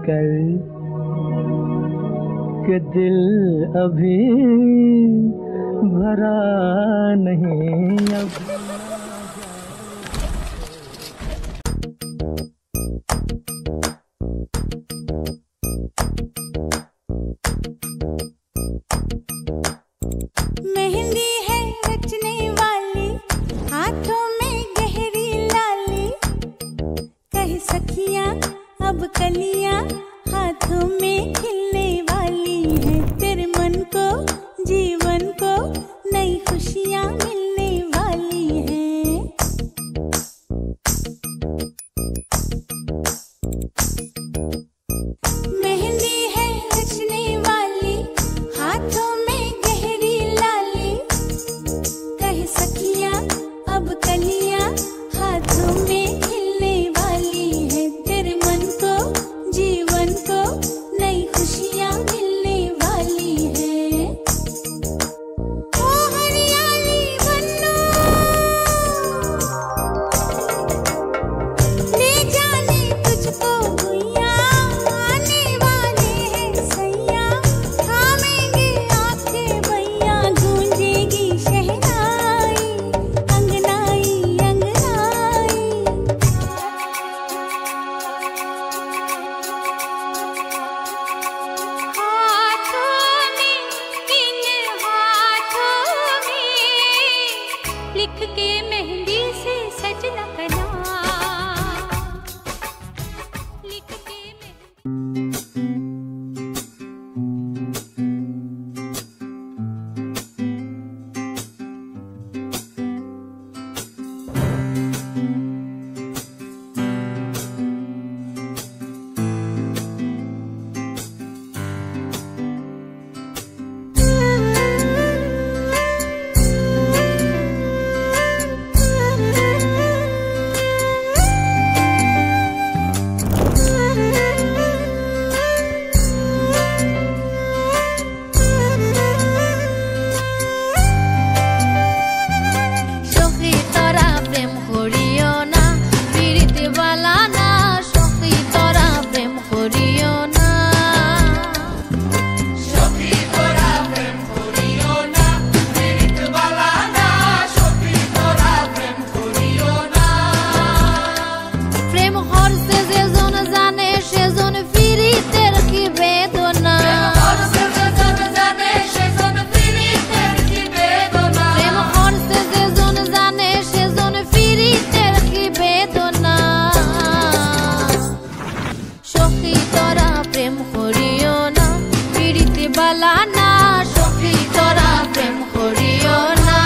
कर कि दिल अभी भरा नहीं अब। मेहंदी है रचने वाली, हाथों में गहरी लाली, कह सखियां अब कलियां हाथों में खिलने वाली है। तेरे मन को जीवन को नई खुशियां मिलने वाली है। मेहंदी है रचने वाली, हाथों में गहरी लाली, कह सखियां अब कलियां हाथों में खिलने वाली है। तेरे मन को जीवन को नई खुशियां मिलने वाली है। ओ हरियाली बन्नो ले जाने तुझको भुइयां, आने वाले हैं सैयां, थामेंगे आंखें भैया, गूंजेगी शहनाई अंगनाई अंगनाई। हाथों में इन हाथों में लिख के मेहंदी से सजना कला, लिख के मेहंदी। शोखी तोरा प्रेम करियो ना, पीड़ित वाला ना, शोखी तोरा प्रेम करियो ना। शोखी तोरा प्रेम करियो ना, पीड़ित वाला ना, शोखी तोरा प्रेम करियो ना। प्रेम हर से जेजन जाने सेजन फिरिते रखी बेदना। और से जन जाने सेजन पीड़ितेर की बेदना। प्रेम हर से जेजन जाने सेजन फिरिते रखी बेदना। शोखी तोरा प्रेम करियो ना, पीड़ित वाला ना, शोखी तोरा प्रेम करियो ना।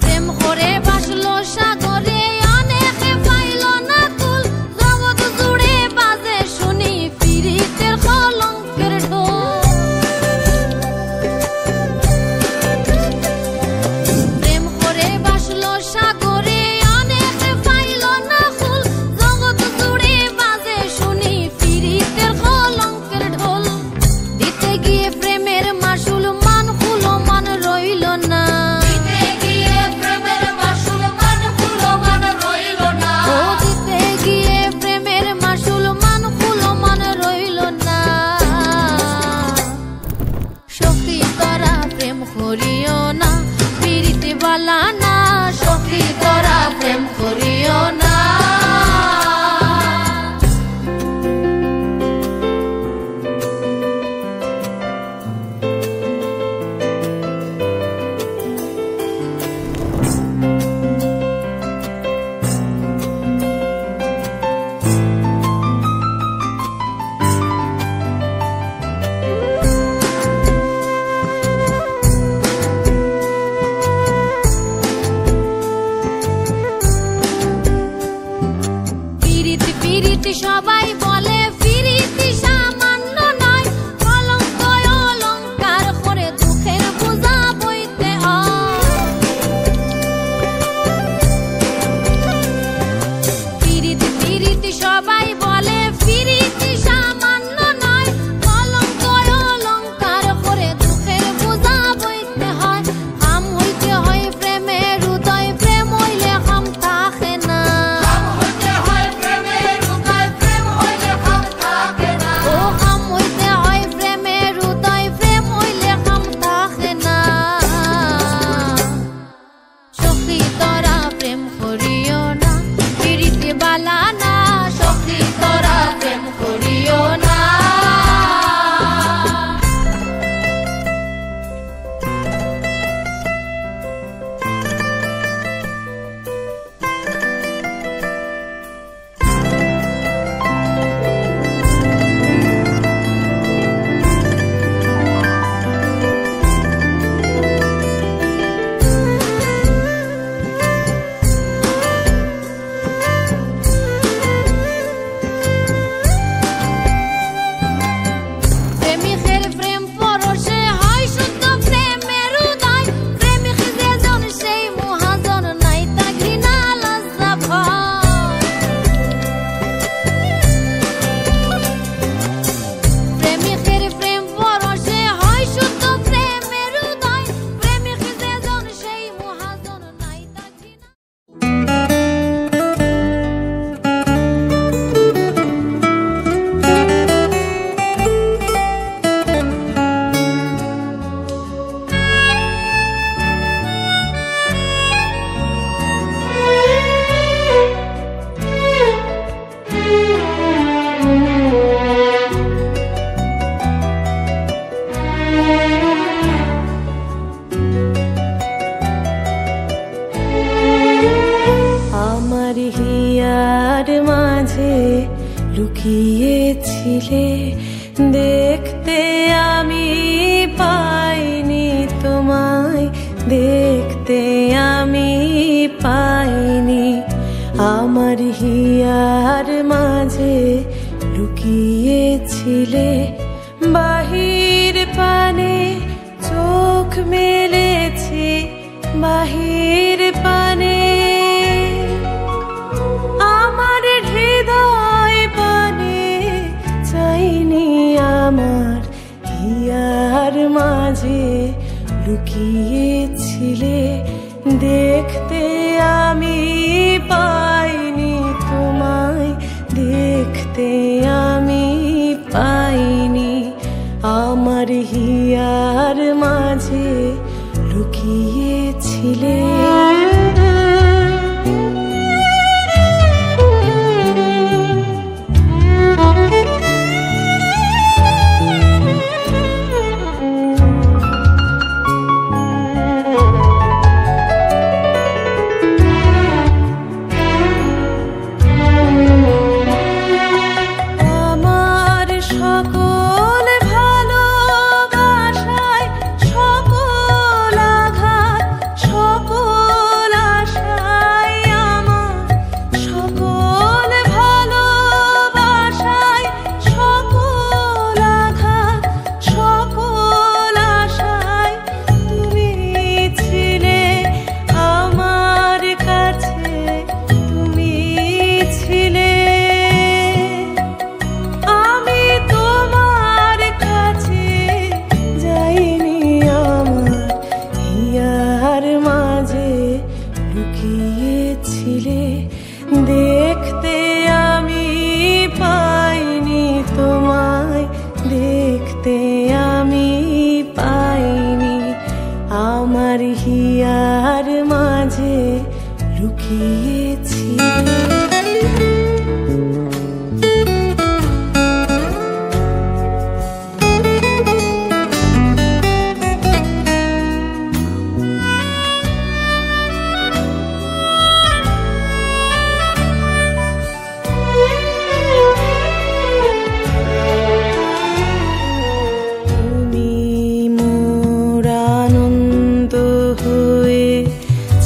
প্রেম করে ভাসলো সাগরে, অনেকে পাইলো না কুল, জগৎ জুড়ে বাজে শুনি পীড়িতের কলঙ্কের ঢোল। প্রেম করে ভাসলো সাগরে, অনেকে পাইলো না কুল, জগৎ জুড়ে বাজে শুনি পীড়িতের কলঙ্কের ঢোল। দিতে গিয়ে প্রেমের মাসুল মান হলো মান রইল না। দিতে গিয়ে প্রেমের মাসুল মান হলো মান রইল না। ও দিতে গিয়ে প্রেমের মাসুল মান হলো মান রইল না। সখী তোরা প্রেম করিও না, পীড়িত বালা না, সখী তোরা প্রেম করিও না। লুকিয়েছিলে দেখতে আমি পাইনি তোমায়, দেখতে আমি পাইনি। আমার হিয়ার মাঝে লুকিয়েছিলে, বাহির পানে চোখ মেলেছি, বাহির পানে আমার হৃদয় পানে চাইনি। আমার হিয়ার মাঝে লুকিয়েছিলে দেখতে আমি পাইনি তোমায়, দেখতে আমি পাইনি। আমার হিয়ার মাঝে লুকিয়েছিলে। লুকিয়েছিলে দেখতে আমি পাইনি তোমায়, দেখতে আমি পাইনি। আমার হিয়ার মাঝে লুকিয়েছিলে।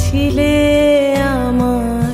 ছিলে আমার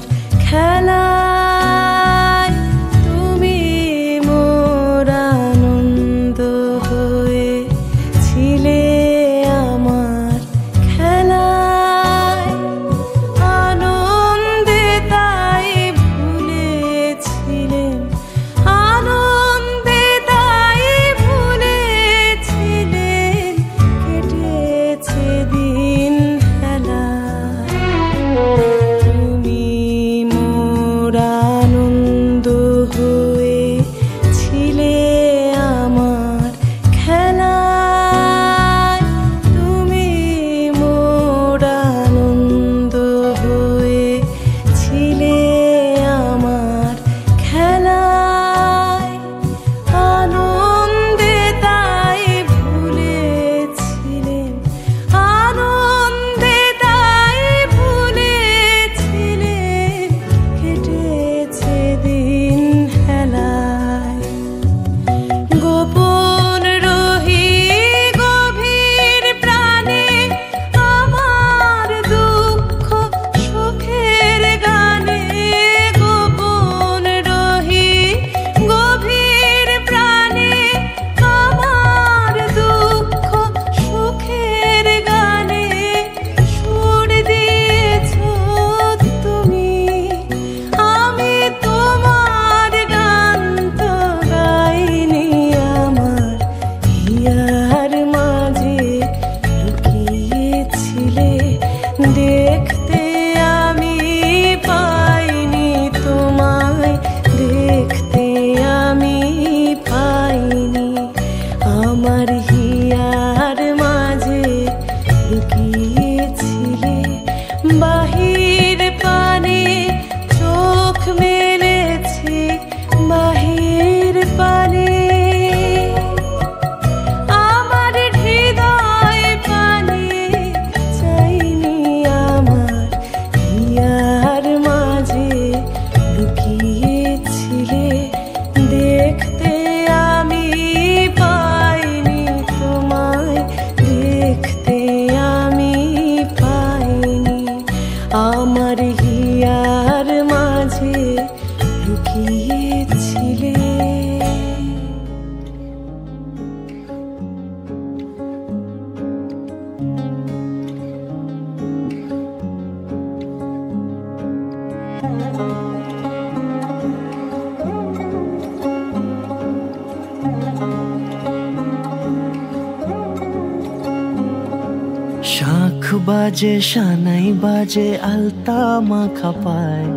শাঁখ বাজে সানাই বাজে আলতা মাখা পায়,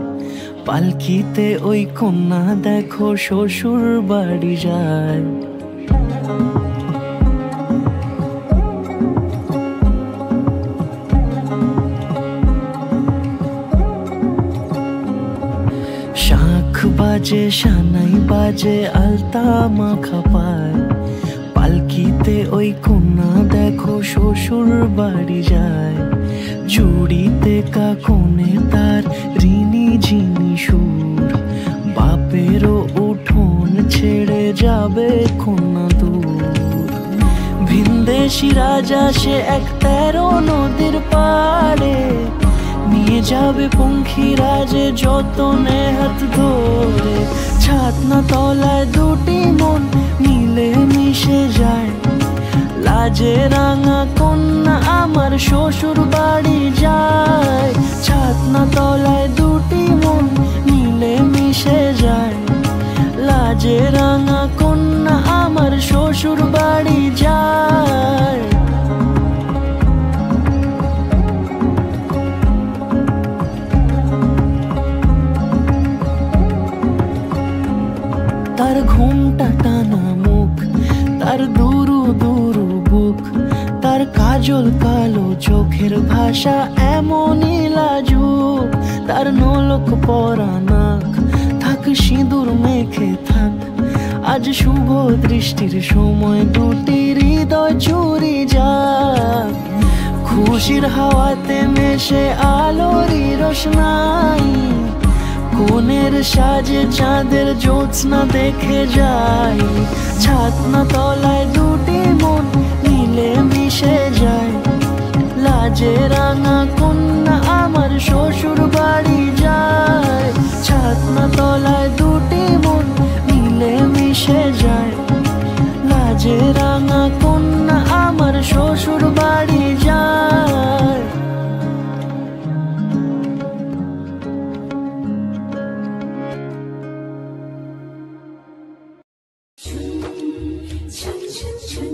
পালকিতে ওই কন্যা দেখো শ্বশুর বাড়ি যায়। শাঁখ বাজে সানাই বাজে আলতা মাখা পায়, পালকিতে ওই কন্যা দেখো শ্বশুর বাড়ি যায়। জুড়িতে কাকনে তার ঋণী ঝিনি সুর, বাপেরও উঠোন ছেড়ে যাবে কন্যা দূর। ভিনদেশি রাজা সে এক 13 নদীর পাড়ে, নিয়ে যাবে পঙ্খিরাজে যতনে হাত ধরে। ছাতনা তলায় দুটি মন মিলে মিশে যায়, লাজে রাঙা কন্যা আমার শ্বশুর বাড়ি যায়। ছাতনা তলায় দুটি মন মিলে মিশে যায়, লাজে রাঙা কন্যা আমার শ্বশুর বাড়ি যায়। তার ঘুমটা টানা মুখ, তার দুরু দুরু বুক, তার কাজল কালো চোখের ভাষা এমনই লাজুক। তার নোলক পরা নাক, থাক সিঁদুর মেখে থাক, আজ শুভ দৃষ্টির সময় দুটি হৃদয় চুরি যাক। খুশির হাওয়াতে মেশে আলোরই রোশনাই, কোণের সাজে চাঁদের জ্যোৎস্না দেখে যাই। ছাতনা তলায় দুটি মন মিলে মিশে যায়, লাজে রাঙা কন্যা আমার শ্বশুর বাড়ি যায়। ছাতনা তলায় দুটি মন মিলে মিশে যায়, লাজে রাঙা কন্যা আমার শ্বশুর বাড়ি যায়।春春春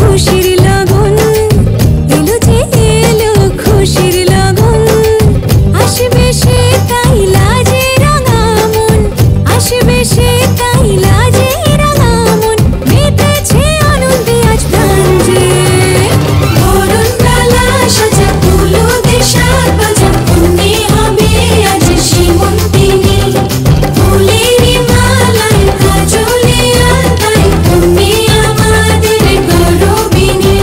খুশির লগন এলো যে এলো খুশির লগন আসবে সে তাই লাজে রাঙা মন আসবে সে তাই লাজে রাঙা মন মেতেছে আনন্দে আজ প্রাণ যে বরণ ডালা সাজা ফুলো দেশার বাজা পুণ্যে হবে আজ সীমন্তিনী ফুলেরই মালায় কাজলে আলতায় তুমি আমাদের গৌরবিনী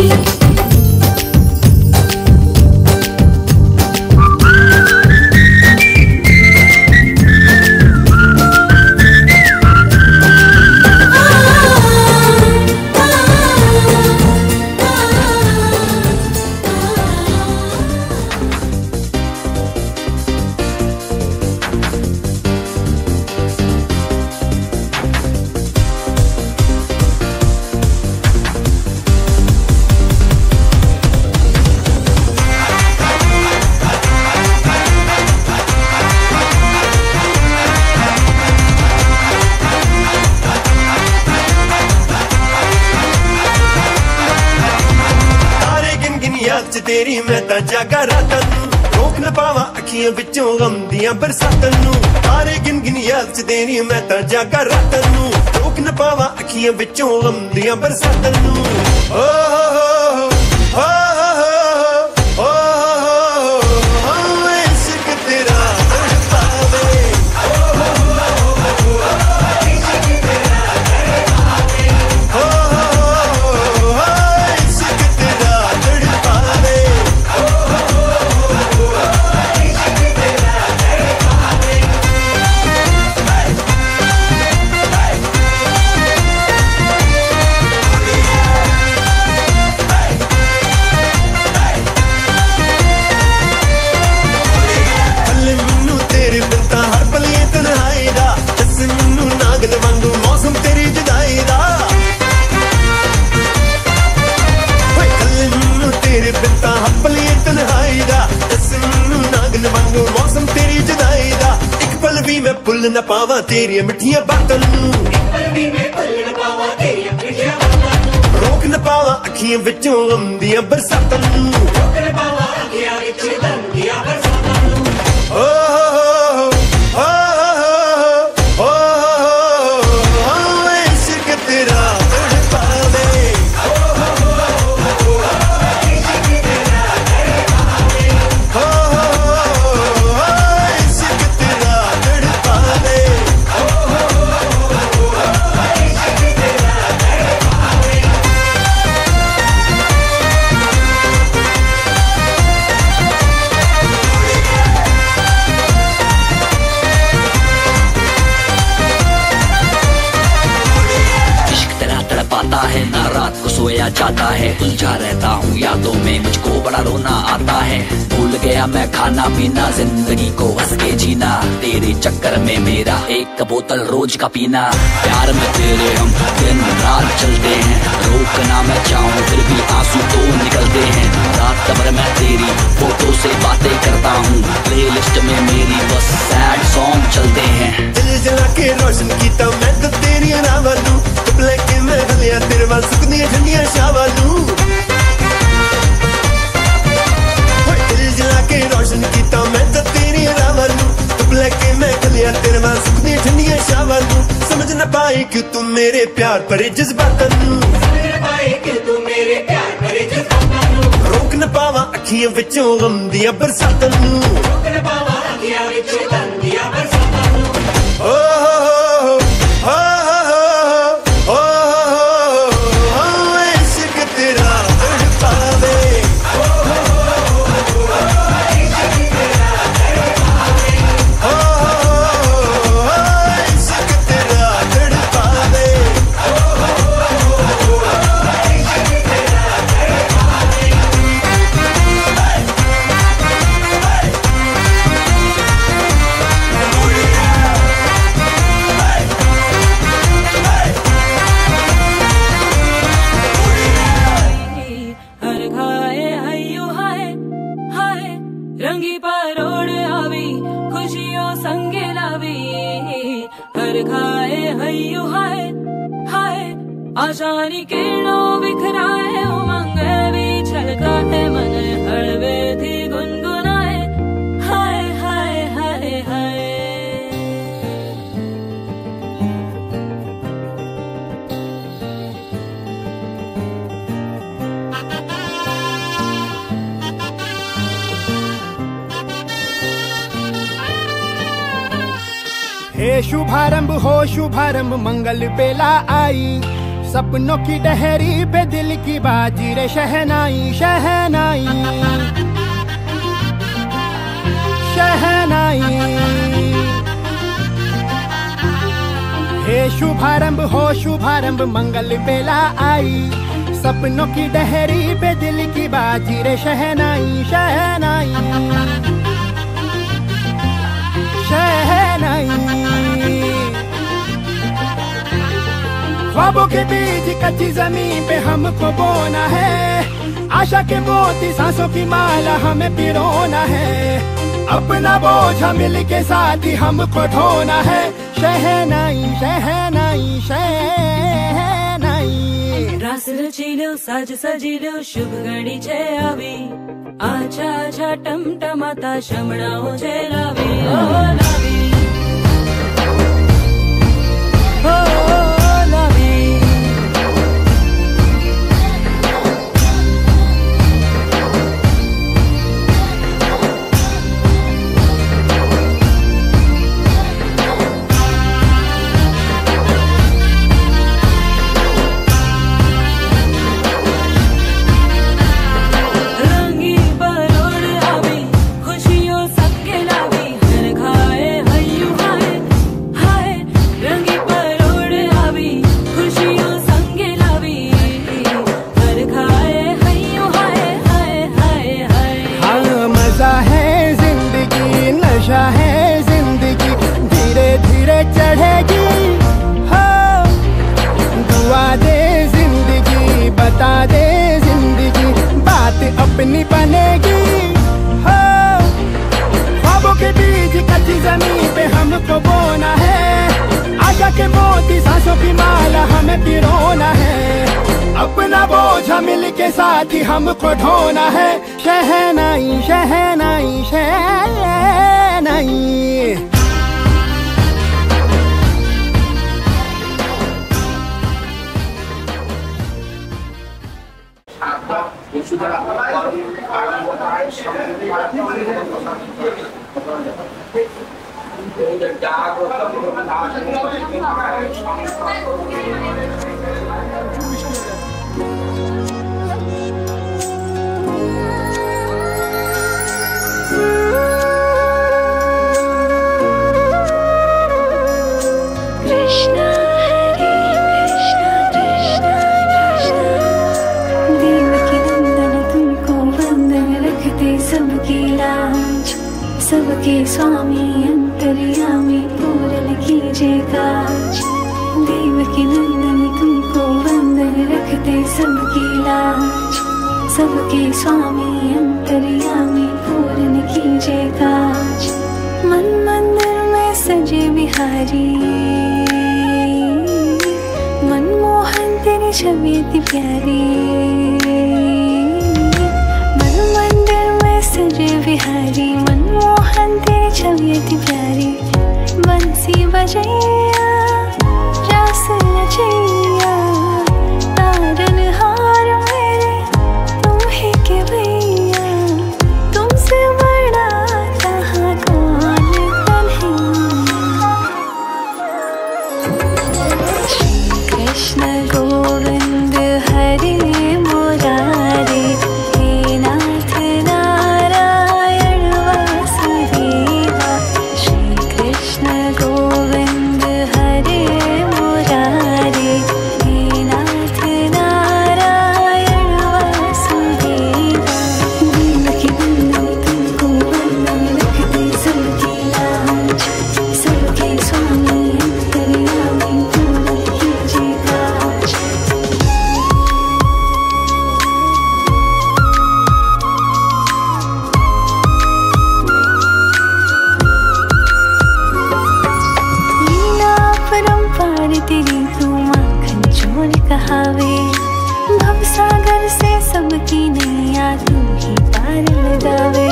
तारे गिन गिन याद च तेरी मैं तां जागा रातां नूं रोक न पावां अखियां विचों गम दियां बरसातां नूं तारे गिन गिन याद च तेरी मैं तां जागा रातां नूं रोक न पावां अखियां विचों गम दियां बरसातां नूं ओ हो हो इश्क तेरा तड़पावे इश्क तेरा तड़पावे हल्ले मैनू तेरे बिन तां हर पल ये तन्हाई दा दस मैनू नागन वांगू मौसम तेरी जुदाई दा होए हल्ले मैनू तेरे बिन तां हर पल ये तन्हाई दा दस मैनू नागन वांगू मौसम तेरी जुदाई दा एक पल भी मैं भुल न पावां तेरी मिठियां बातां नूं रोक न पावां अखियां विचों गम दियां बरसातां नूं ओ हो इश्क तेरा तड़पावे इश्क तेरा तड़पावे इश्क तेरा तड़पाता है ना रात को सोया जाता है उलझा रहता हूँ यादों में मुझको बड़ा रोना आता है भूल गया मैं खाना पीना जिंदगी को हंस के जीना तेरे चक्कर में मेरा एक बोतल रोज का पीना प्यार में तेरे हम दिन रात चलते हैं रोकना मैं चाहूँ फिर भी आंसू तो निकलते हैं रात भर मैं तेरी फोटो से बातें करता हूँ प्लेलिस्ट में मेरी बस सैड सॉन्ग चलते हैं दिल जला के रोशन कीता मैं तो तेरी रावां नूं कपले के मैं गलियां तेरे वाल सुकदियां ठंडियां शावां नूं होए दिल जला के रोशन कीता मैं तो तेरी रावां नूं कपले के मैं गलियां तेरे वाल सुकदियां ठंडियां शावां नूं समझ न पाई कि तू मेरे प्यार भरे जज्बातां नूं रोक न पावां अखियां विचों गम दियां बरसातां नूं ओ इश्क तेरा तड़पावे इश्क तेरा तड़पावे रंगी परोड़ आवी खुशियों संगे लावी हर खाए हय्यो हाय हाय आशानी किरणों बिखराए हो शुभारंभ हो शुभारंभ मंगल बेला आई, सपनों की डहरी पे दिल की बाजी रे शहनाई शहनाई शहनाई। हे शुभारंभ हो शुभारंभ मंगल बेला आई, सपनों की डहरी पे दिल की बाजी रे शहनाई शहनाई शहनाई। ख्वाबों के बीज कच्ची जमीन पे हमको बोना है, आशा के मोती सांसों की माला हमें पिरोना है, अपना बोझ मिल के साथ ही हमको ढोना है। शहनाई शहनाई शहनाई। रास रचिलो साज सजिलो शुभ घड़ी छे आवी, आछा आछा टमटमाता शमणाओ छे लावी ओ लावी ओ लावी। बता दे जिंदगी बात अपनी बनेगी हो। ख्वाबों के बीज कच्ची जमीन पे हमको बोना है, आशा के मोती सांसों की माला हमें पिरोना है, अपना बोझ मिल के साथ ही हमको ढोना है। शहनाई शहनाई शहनाई। सबके स्वामी अंतर्यामी पूरन कीजिए काज, देव की नंदन तुमको वंदन रखते सबकी लाज, सबके स्वामी अंतर्यामी पूरन कीजिए काज। मन मंदिर में सजे बिहारी, मनमोहन तेरी छवि इतनी प्यारी, मन मंदिर में सजे बिहारी, मनमोहन तेरी छवि इतनी प्यारी। बंसी बजैया रास रचैया, तारन हार मेरे तुम ही के भैया, तुमसे बड़ा कहाँ कौन कन्हैया। श्री कृष्ण गोविंद हरे मुरारे, हे नाथ नारायण वासुदेवा। श्री कृष्ण गोविंद हरे मुरारे, हे नाथ नारायण वासुदेवा। देवकी नंदन तुमको वंदन रखते सबकी लाज, सबके स्वामी अंतर्यामी पूरन कीजिए काज। लीला परम्पार तेरी तू माखन चोर कहावे, भवसागर से सबकी नैया तू ही पार लगावे।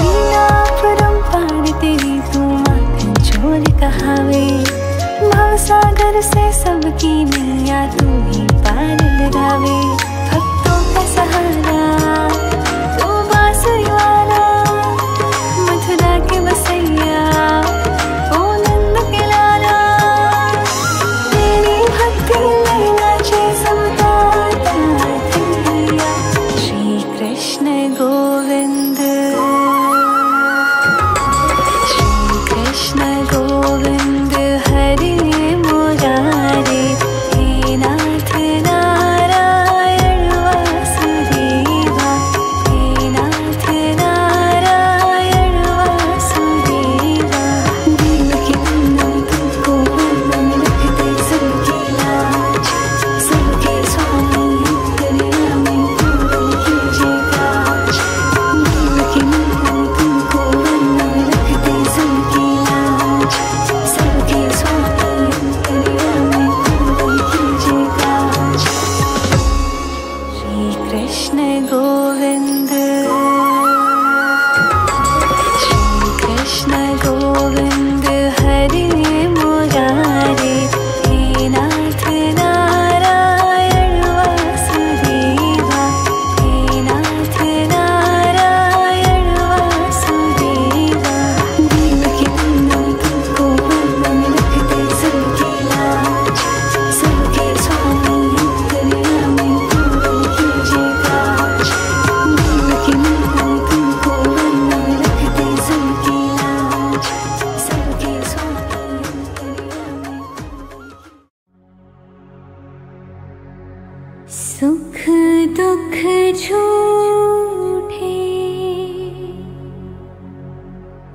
लीला परम्पार तेरी तू माखन चोर कहावे, भवसागर से सबकी नैया तू ही पार लगावे। भक्तों का सहारा तू बांसुरी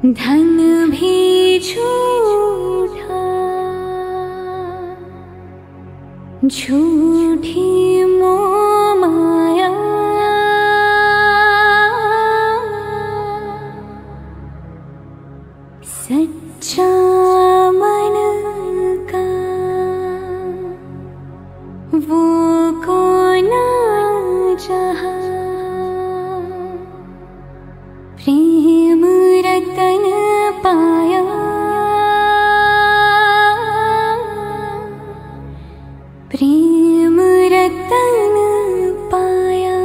धन भी झूठा, झूठी मोह माया, सच्चा मन का वो कौन जहाँ, प्रेम रतन पाया, प्रेम रतन पाया।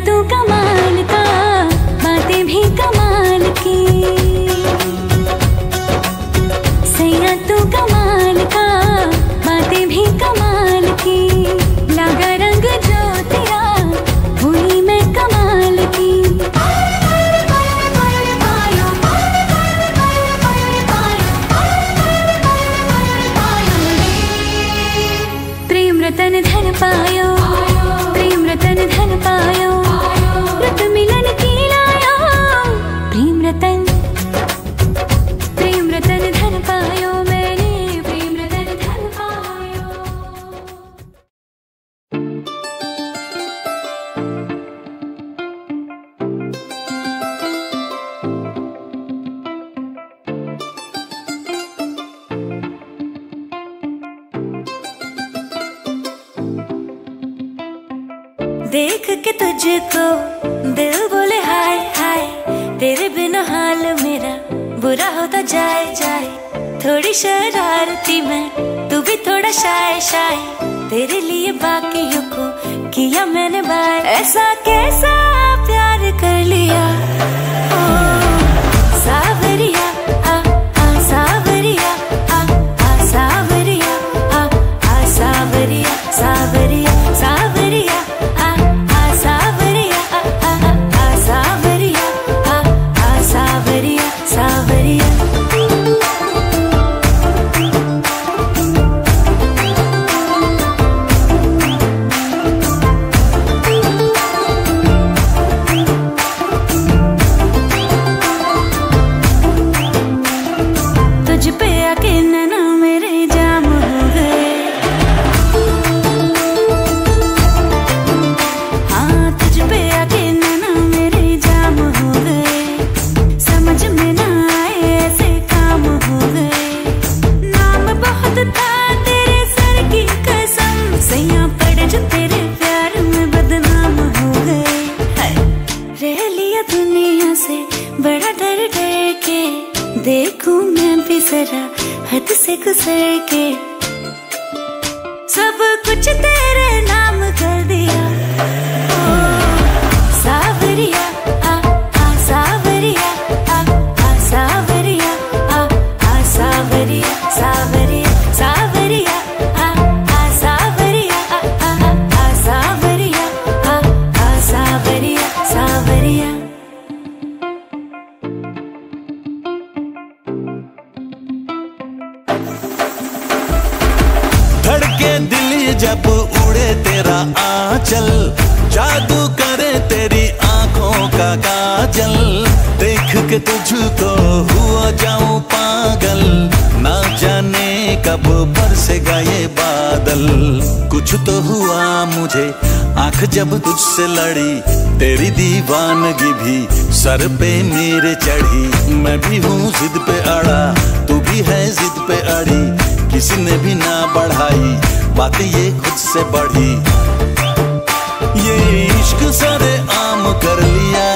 तू कमाल का, बातें भी कमाल की, सैया तू कमाल का, बातें भी कमाल की, लगा रंग जो तेरा हुई मैं कमाल की। प्रेम रतन धन पायो, प्रेम रतन धन पायो, रत मिलन की लायो, प्रेम रतन धन पायो, मैंने प्रेम रतन धन पायो। देख के तुझको दिल बोले हाय हाय, तेरे बिना हाल मेरा बुरा होता जाए जाए, थोड़ी शरारती मैं, तू भी थोड़ा शाय शाय, तेरे लिए बाकियों को किया मैंने बाय, ऐसा कैसा प्यार कर लिया ओ सावरिया, आ सावरिया, आ सावरिया, आ सावरिया, सावरिया सावरिया, सावरिया। तुझ पे आके नैना मेरे जाम हो गए, हाँ तुझ पे आके नैना मेरे जाम हो गए, समझ में ना आए ऐसे काम हो गए, नाम बहुत था तेरे सर की कसम, सैया पड़े जो तेरे प्यार में बदनाम हो गए, रह लिया दुनिया से बड़ा डर डर के, देखूं मैं भी जरा हद से गुजर के, सब कुछ तेरे नाम कर दिया ओ सावरिया, आ सावरिया, आ सावरिया, आ सावरिया, सावरिया सावरिया, आ सावरिया, आ सावरिया, आ सावरिया सावरिया। धड़के दिल जब उड़े तेरा आंचल, जादू करे तेरी आंखों का काजल, देख के तुझको हुआ जाऊं पागल, ना जाने कब बरसेगा ये बादल, कुछ तो हुआ मुझे आंख जब तुझसे लड़ी, तेरी दीवानगी भी सर पे मेरे चढ़ी, मैं भी हूँ जिद पे अड़ा, तू भी है जिद पे अड़ी, किसी ने भी ना बढ़ाई बातें ये खुद से बढ़ी, ये इश्क सारे आम कर लिया।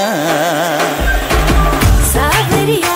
सावरिया,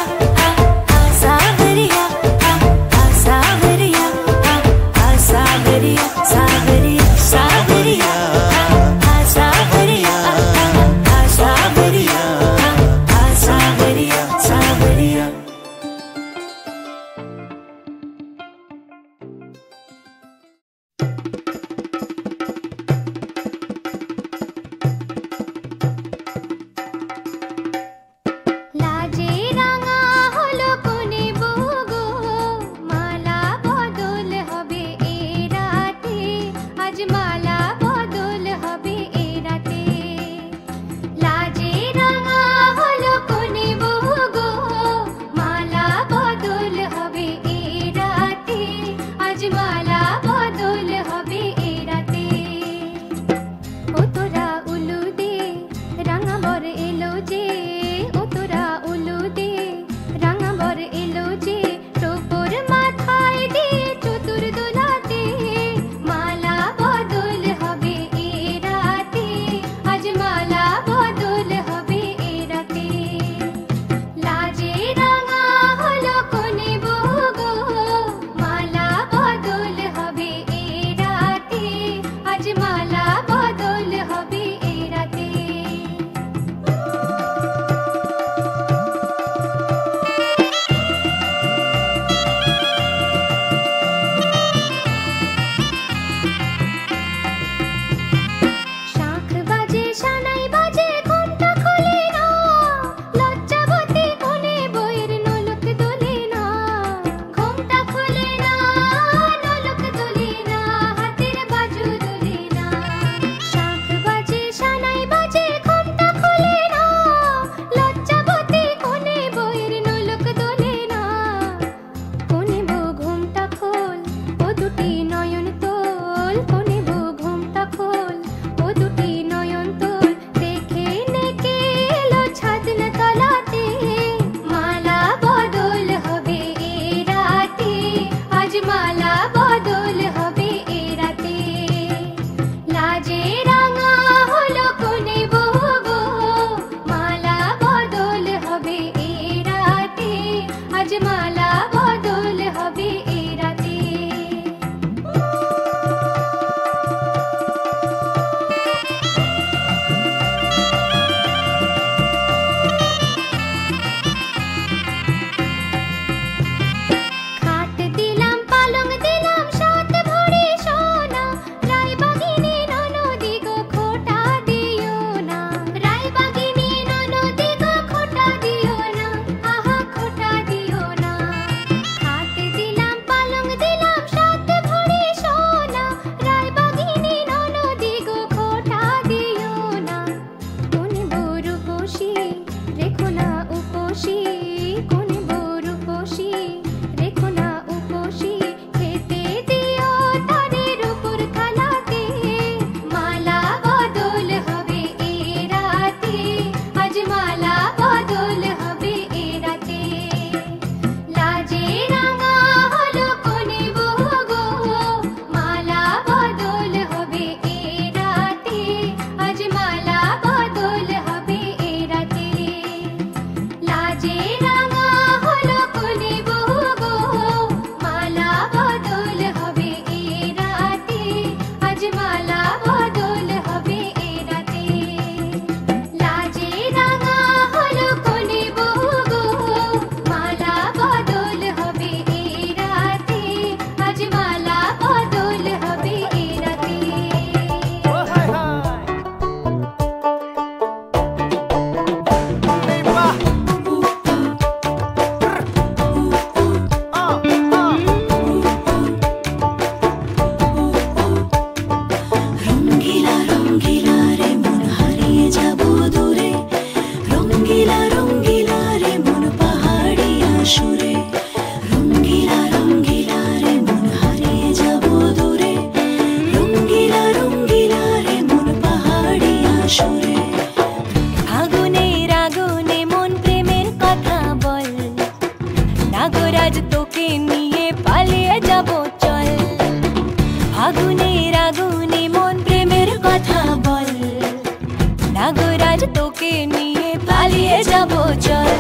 চল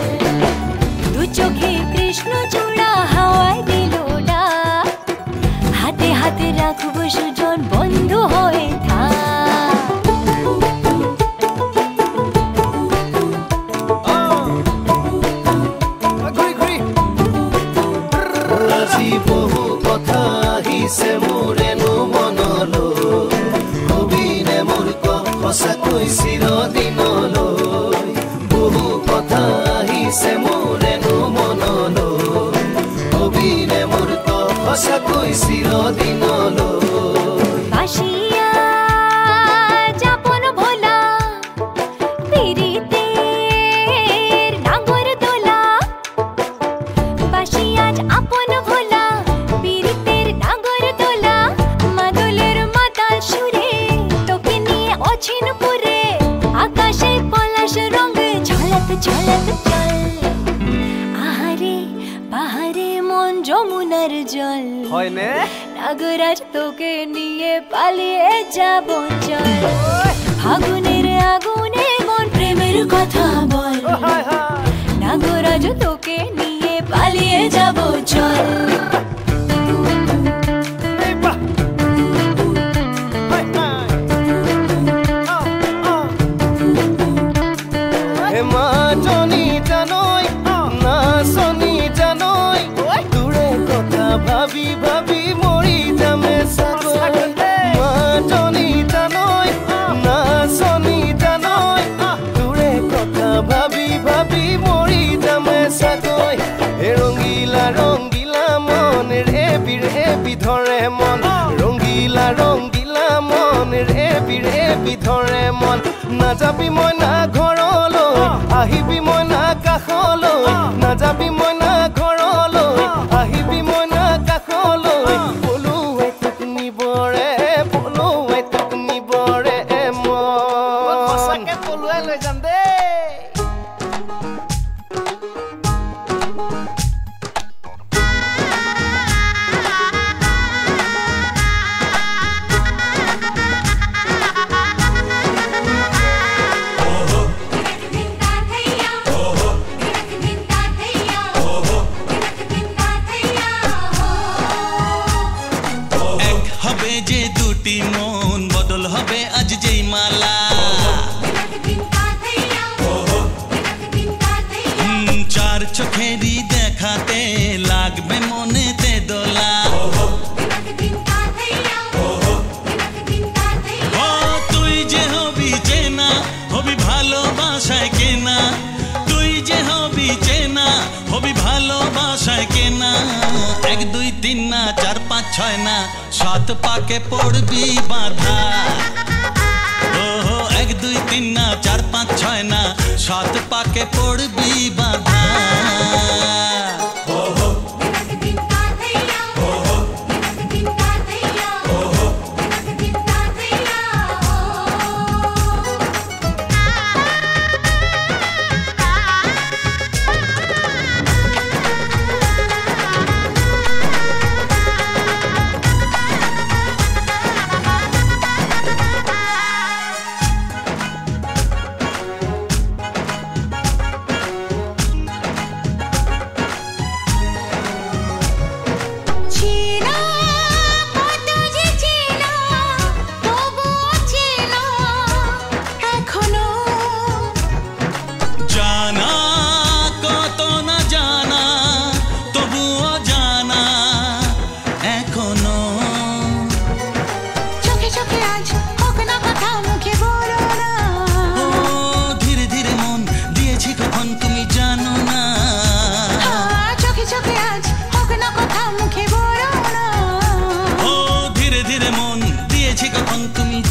দু চোখে কৃষ্ণ চূড়া হাওয়ায় দিল ডাক হাতে হাতে রাখবো সুজন বন্ধু হয়ে থাক আজি বহু কথা আহিছে মোৰেনো মনলৈ কবিনে মোৰ সঁচাকৈ চিৰদিনলৈ বহু কথা আহিছে মোৰেনো মনলৈ কবিনে মোৰ সঁচাকৈ চিৰদিনলৈ বাসিয়া যাপন ভোলা পিরিতের নাগর দোলা বাসিয়া আপন ভোলা পিরিতের নাগর দোলা মাদলের মাতাল সুরে তোকে নিয়ে অছিন পুরে আকাশে পলাশ রঙ ঝলক ঝলক চল আহারে বাহারে মন যমুনার জল হয়নে নাগরাজ তোকে নিয়ে পালিয়ে যাব চল ফাগুনের আগুনে মন প্রেমের কথা বল নাগরাজ তোকে নিয়ে পালিয়ে যাব চল মা জনি জানই না শনি জানই দূরে কথা ভাবি ভাবি মরি যামে সাগর মা জনি জানই না শনি জানই দূরে কথা ভাবি ভাবি মরি যামে সাগর রঙ্গিলা রঙ্গিলা মন রে বিধরে মন রঙ্গিলা রঙ্গিলা মন রে বিধৰে মন নাযাবি মই না ঘৰলৈ আহিবি মই না কাষলৈ নাযাবি মই না ঘৰলৈ আহিবি মই না কাষলৈ পলুৱে তোক নিবৰে মন সঁচাকে পলুৱে লৈ যাম দেই মন বদল হবে আজ যেই মালা চার চোখেরই দেখাতে লাগবে মনেতে দোলা তুই যে হবি চেনা হবি ভালোবাসায় কেনা তুই যে হবি চেনা হবি ভালোবাসায় কেনা 1 2 3 না 4 5 6 না 7 পাকে পড়বি বাধা 1 2 3 না 4 5 6 না 7 পাকে পড়বি বাধা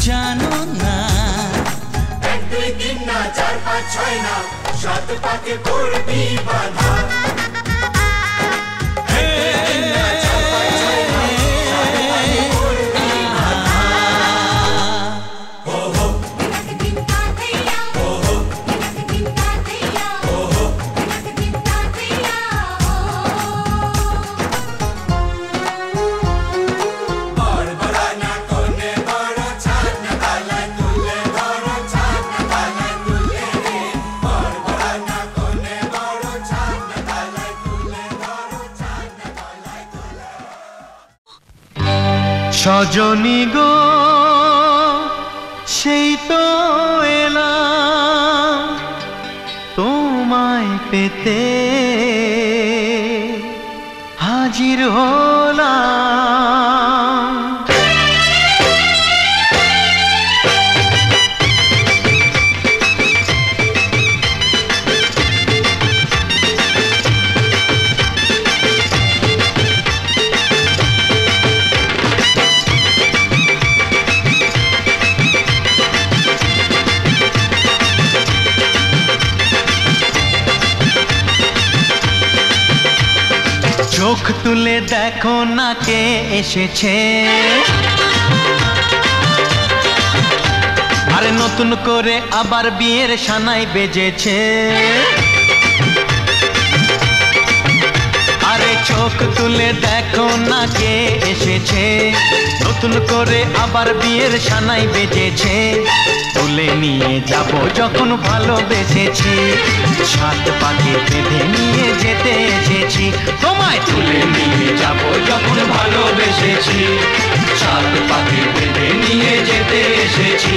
জানো না 1 2 3 না 4 5 6 না 7 পাকে পড়বি বাধা Con সজনী গো সেই তো এলাম তোমায় পেতে হাজির হলাম। চোখ তুলে দেখো না কে এসেছে, আরে নতুন করে আবার বিয়ের সানাই বেজেছে। আরে চোখ তুলে দেখো না কে এসেছে, নতুন করে আবার বিয়ের সানাই বেজেছে। তুলে নিয়ে যাব যখন ভালোবেসেছি, সাত পাকে বেঁধে নিয়ে যেতে এসেছি। তোমায় তুলে নিয়ে যাব যখন ভালোবেসেছি, সাত পাকে বেঁধে নিয়ে যেতে এসেছি।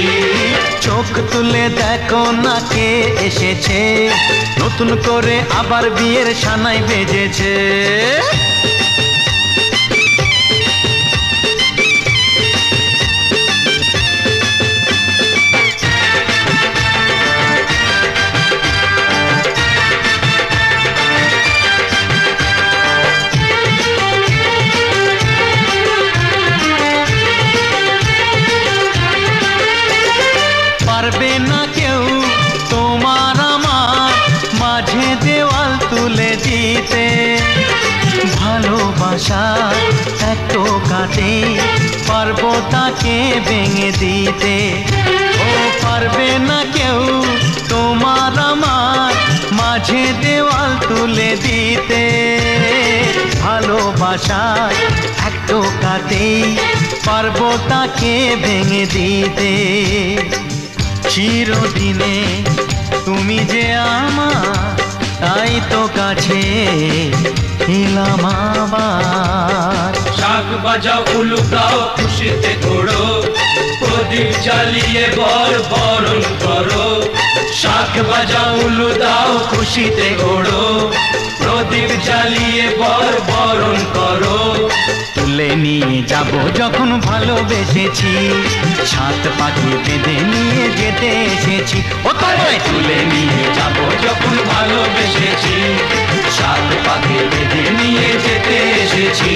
চোখ তুলে দেখো না কে এসেছে, নতুন করে আবার বিয়ের সানাই বেজেছে। পারবে না কেউ তোমার আমার মাঝে দেওয়াল তুলে দিতে, ভালোবাসা এত কাটে পারবো তাকে ভেঙে দিতে। ও পারবে না কেউ তোমার আমার মাঝে দেওয়াল তুলে দিতে, ভালোবাসা এত কাটে পারবো তাকে ভেঙে দিতে। চিরদিনে তুমি যে আমার, তাই তো কাছে এলাম আবার। শাক বাজাও উলু গাও খুশিতে ঘোড়ো, প্রদীপ জ্বালিয়ে বরণ করো। শাক বাজাও উলু দাও খুশিতে ঘোড়ো, প্রদীপ জ্বালিয়ে বরণ করো। তুলে নিয়ে যাব যখন ভালোবেসেছি, সাত পাখি বেঁধে নিয়ে যেতে এসেছি। ও তোমায় তুলে নিয়ে যাব যখন ভালোবেসেছি, সাত পাখি বেঁধে নিয়ে যেতে এসেছি।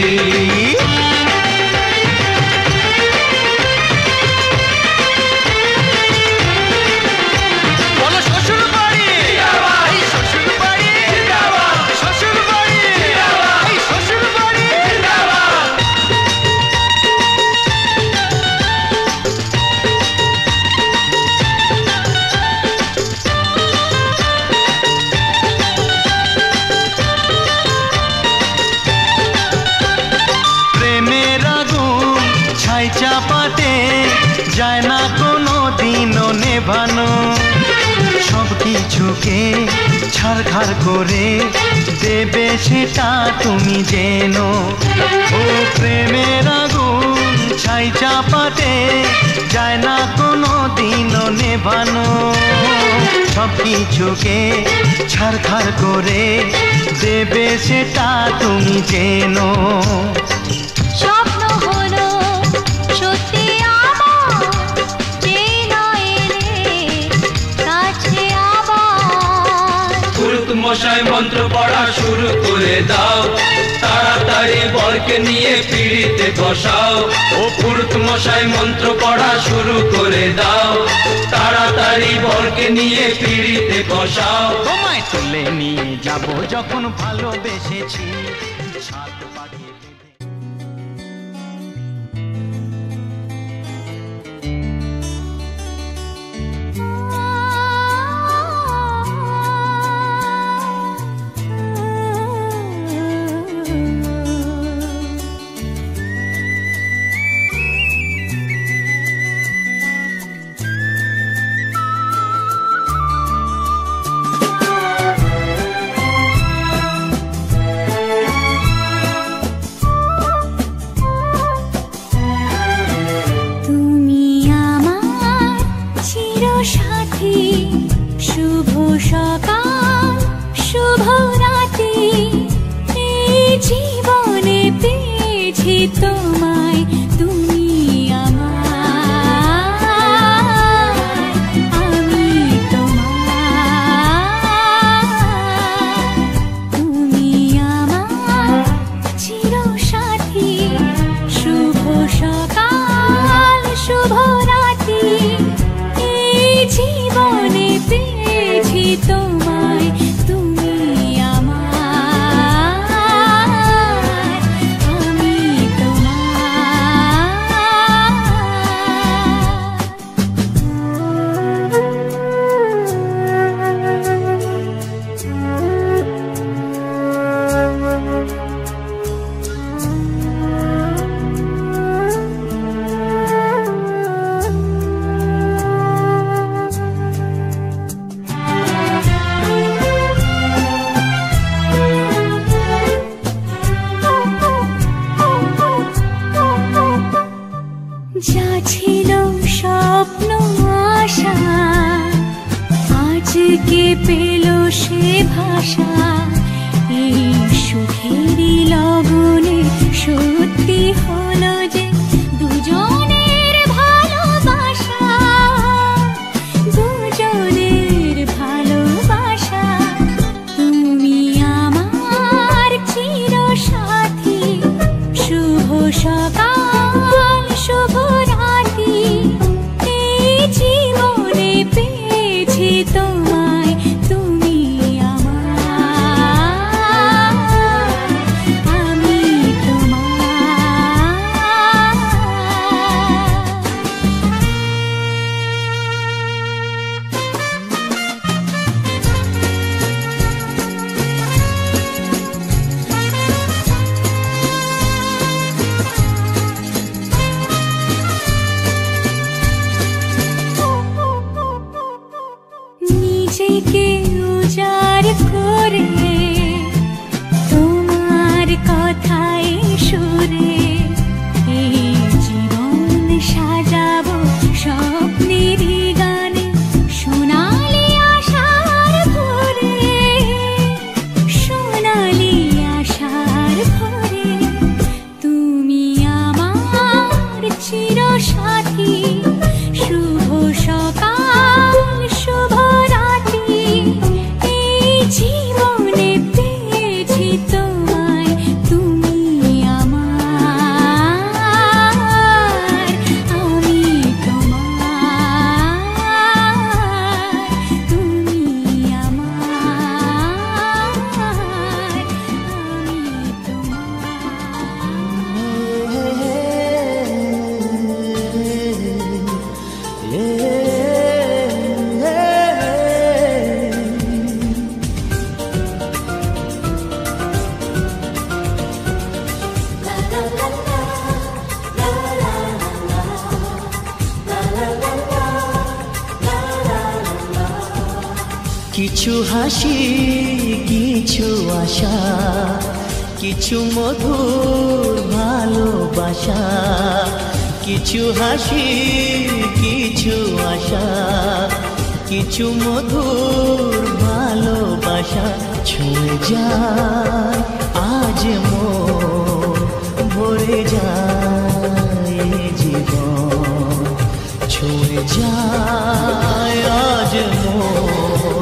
চাপাতে যায় না কোনো দিনও নেভানো, সব কিছুকে ছাড়খাড় করে দেবে সেটা তুমি জেনো। ও প্রেমের আগুন ছাই চাপাতে যায় না কোনো দিনও নেভানো, সব কিছুকে ছাড়খাড় করে দেবে সেটা তুমি জেনো। স্বপ্ন হলো সত্যি আমার, যেই নয় এলে কাছে আবার। পুরুত মশাই মন্ত্র পড়া শুরু করে দাও, তাড়াতাড়ি বরকে নিয়ে পিড়িতে বসাও। ও পুরুত মশাই মন্ত্র পড়া শুরু করে দাও, তাড়াতাড়ি বরকে নিয়ে পিড়িতে বসাও। তোমায় তুলে নিয়ে যাব যখন ভালোবেসেছি, সাত পাখি যা ছিল স্বপ্ন আশা আজকে পেল সে ভাষা এই সুখেরই লগনে সত্যি হলো যে দুজনের ভালোবাসা দুজনের ভালোবাসা তুমি আমার চিরসাথী শুভ সকাল শুভ রাতি এই জীবনে পেয়েছি তোমায় তুমি আমি নিজেকে উজাড় করে তোমার কথায় সুরে এই জীবন সাজাবো স্বপ্নের গানে সোনালি আশার ভরে সোনালি আশার ভরে তুমি আমার চিরসাথী শুভ সকাল শুভ রাতি এই জীবনে পেয়েছি তোমায় তুমি আমার আমি তোমার তুমি আমার কিছু হাসি কিছু আশা কিছু মধুর ভালোবাসা কিছু হাসি কিছু আশা কিছু মধুর ভালোবাসা ছুঁয়ে যায় আজ মন ভরে যায় জীবন ছুঁয়ে যায় আজ মন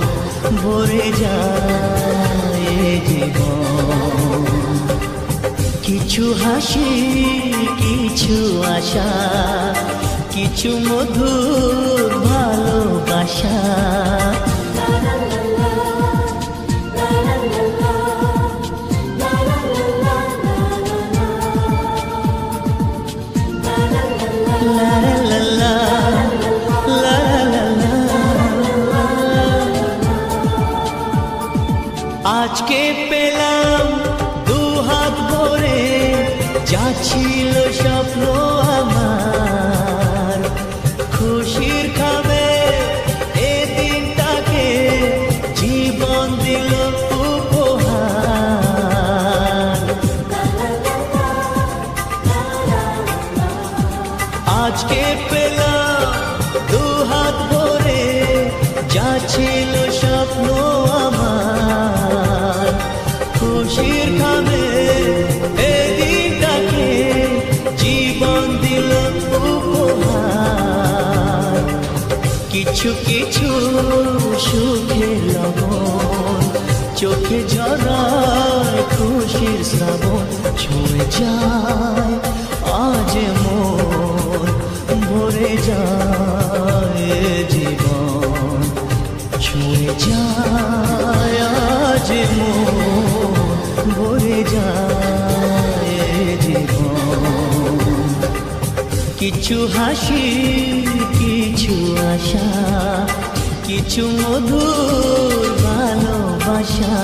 ভরে যায় জীবন কিছু হাসি কিছু আশা কিছু মধুর ভালোবাসা আজকে পেলাম দু হাত ভরে যা ছিল স্বপ্ন আমার খুশির খাবে এ দিনটাকে জীবন দিল উপহার আজকে পেলাম দু হাত ভরে যা ছিল স্বপ্ন আমার খুশির খাবে এদিনটাকে জীবন দিল উপহার কিছু কিছু সুখে লবণ চোখে ঝরায় খুশির শ্রাবণ ছুঁয়ে যায় আজ মন ভরে যায় জীবন ছুঁয়ে যায় আজ মন ভরে যায় জীবন কিছু হাসি কিছু আশা কিছু মধুর ভালোবাসা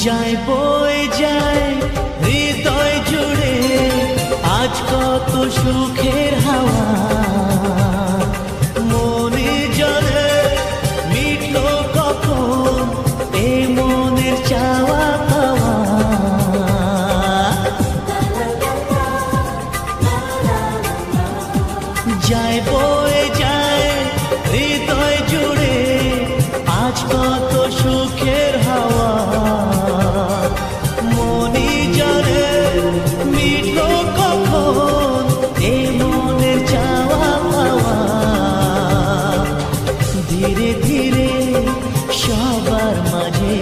যায় বয়ে যায় হৃদয় জুড়ে আজ কত সুখের হাওয়া মনে জলে মিটলো কখন এই মনের চাওয়া পাওয়া যায় বয়ে যায় হৃদয় জুড়ে আজ কত সুখের হাওয়া মনি জলে মিটলো কখন এই মনের চাওয়া পাওয়া ধীরে ধীরে সবার মাঝে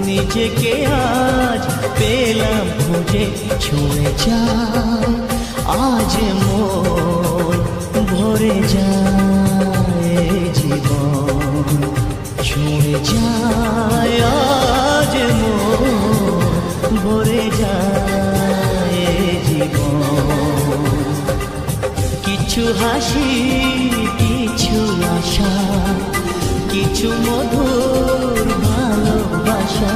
নিজেকে আজ পেলাম খুঁজে ছুঁয়ে যায় আজ মন ভরে যায় জীবন ছুঁয়ে যায় আজ মন ভরে যায় জীবন কিছু হাসি কিছু আশা কিছু মধুর ভালোবাসা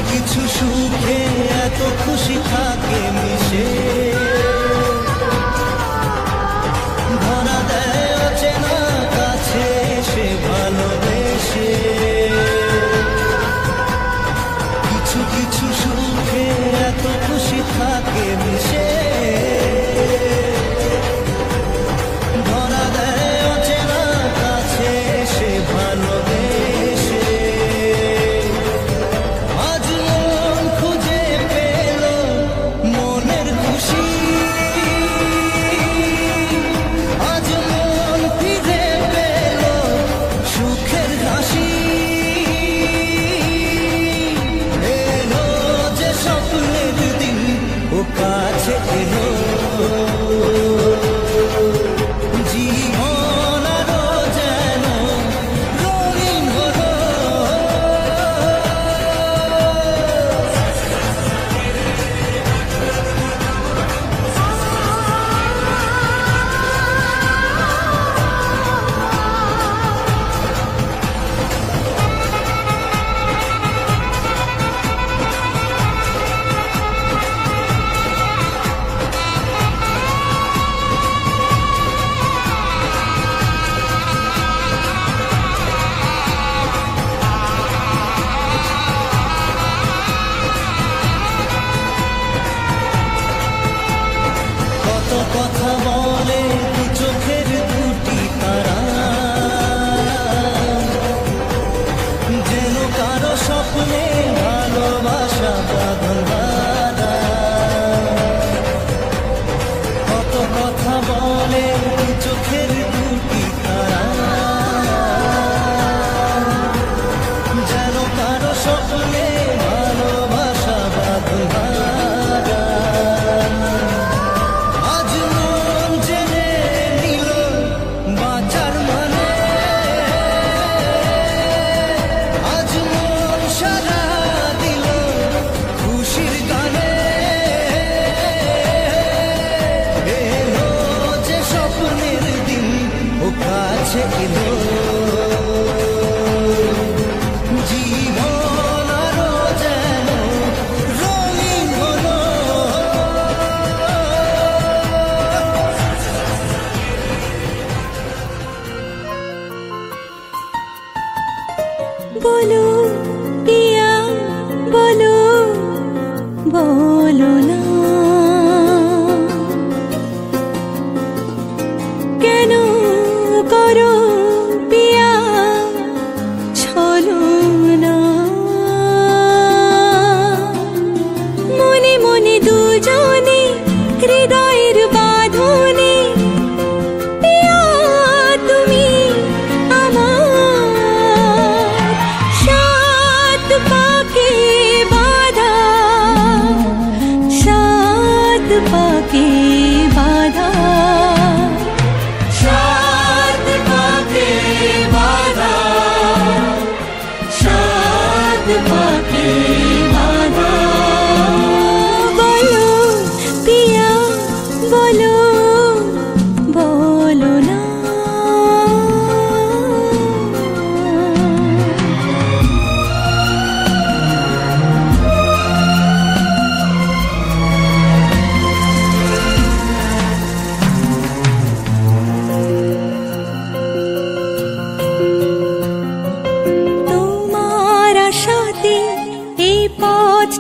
কিছু সুখে এত খুশি থাকে মিশে ধরা দেয় অচেনা কাছে সে ভালোবেসে কিছু কিছু সুখে এত খুশি থাকে মিশে ধরা দেয় অচেনা কাছে সে ভালোবেসে আজ মন খুঁজে পেল মনের খুশি আজ মন ফিরে পেল সুখের হাসি এলো যে স্বপ্নের দিন ও কাছে এলো জীবন আরো যেন রঙিন হলো কত কথা বলে দু চোখের দুটি তারা যেন কারো স্বপ্নে ভালোবাসা বাঁধন বাঁধা কত কথা বলে দু চোখের দুটি তারা যেন কারো স্বপ্নে ভালোবাসা বাঁধন বাঁধা আজ মন জেনে নিল বাঁচার মানে আজ মন সারা দিল খুশির গানে এলো যে স্বপ্নের দিন ও কাছে এলো জীবন আরো যেন রঙিন बोलो बोलो ना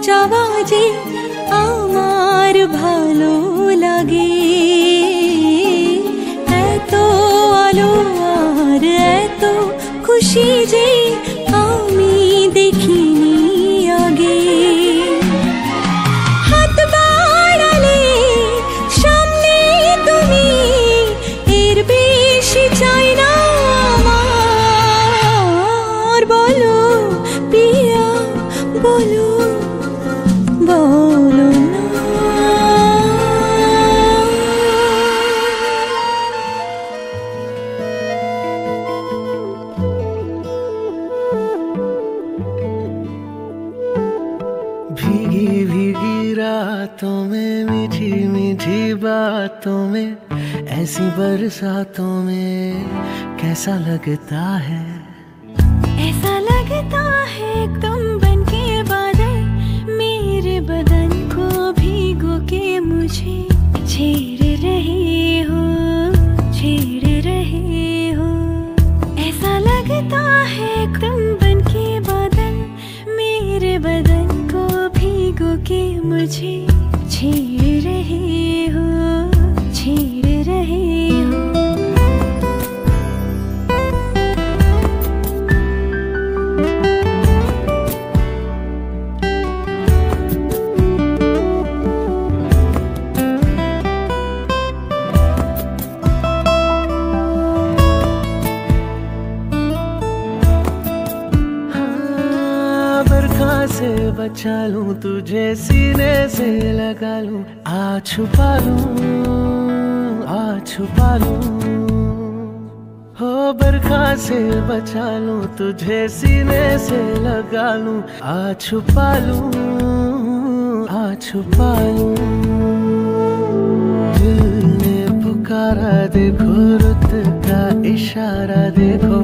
চাওয়াজে আমার ভালো লাগে এত আলো আর এত খুশি যে আমি দেখিনি আগে হাত বাড়ালে সামনে তুমি এর বেশি চাই না আমার বলো পিয়া বলো बोलो ना भीगी भीगी रातों में मीठी मीठी बातों में ऐसी बरसातों में कैसा लगता है ऐसा लगता है तुम बनके बादल मेरे बदन को भीगो के मुझे छेड़ रहे हो ऐसा लगता है तुम बनके बादल मेरे बदन को भीगो के मुझे छेड़ रहे हो से बचा लूं तुझे सीने से लगा लूं आ छुपा लूं हो बरखा से बचा लूं तुझे सीने से लगा लूं आ छुपा लूं दिल ने पुकारा देखो रुत का इशारा देखो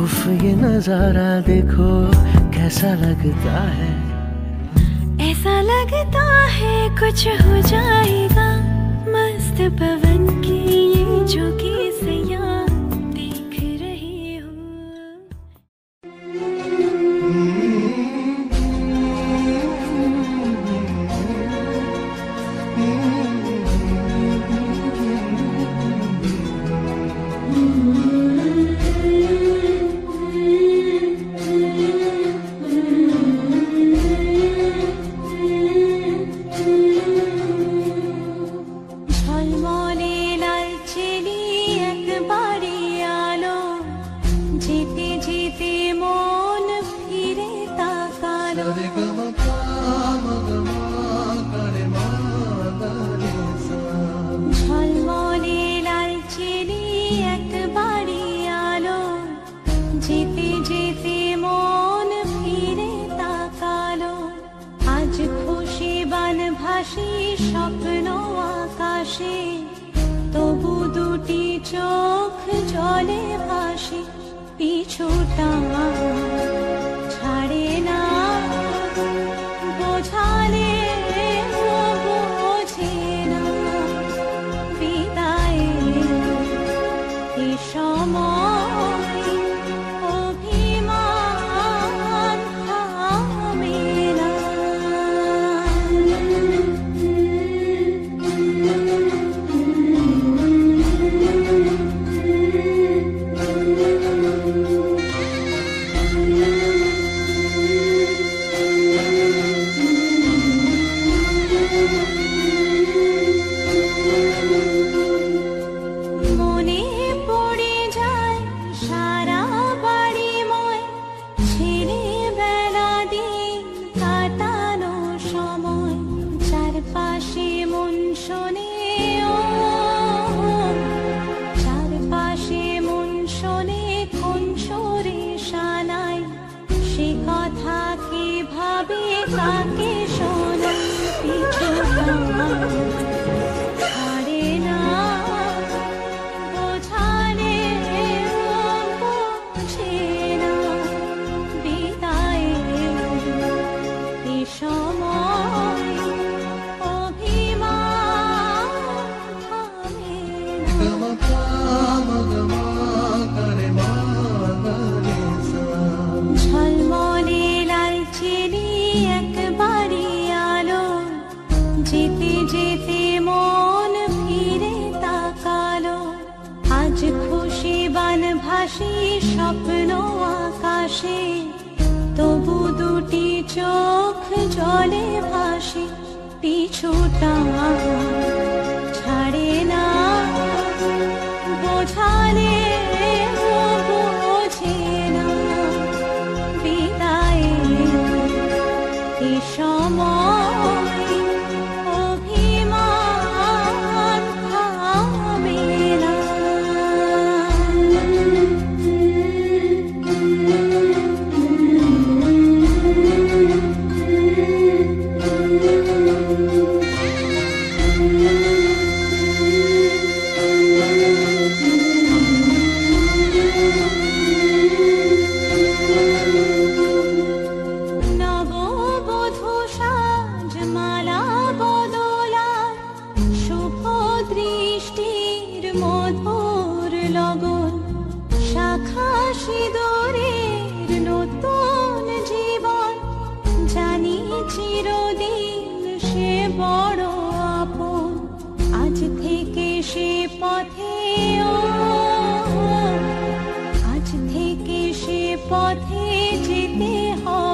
उफ ये नजारा देखो कैसा लगता है ऐसा लगता है कुछ हो जाएगा मस्त पवन की ये झोंकी से यहाँ देख रही हूँ স্বপ্ন আকাশে তবু দুটি চোখ জলে ভাসে পিছুটা ছাড়ে না বোঝালে বোঝে না বিদায়ে এ সময় অভিমান থামে না ঝলমলে লালচেলি একবারই আলো, যেতে যেতে মন ফিরে তাকালো। আজ খুশি বান ভাসি স্বপ্ন আকাশে, তবু দুটি চোখ জলে ভাসে। পিছুটা ছাড়ে না, বোঝালে বোঝে না। বিদায় এ সময় অভিমান থামে না। নববধূ সাজমালা বদলায়, শুভ দৃষ্টির মধুর লগন। শাখা সিঁদুরের নতুন জীবন, জানি চিরদিন সে বড় আপন। আজ থেকে সে পথে আজ থেকে সে পথে যেতে হবে।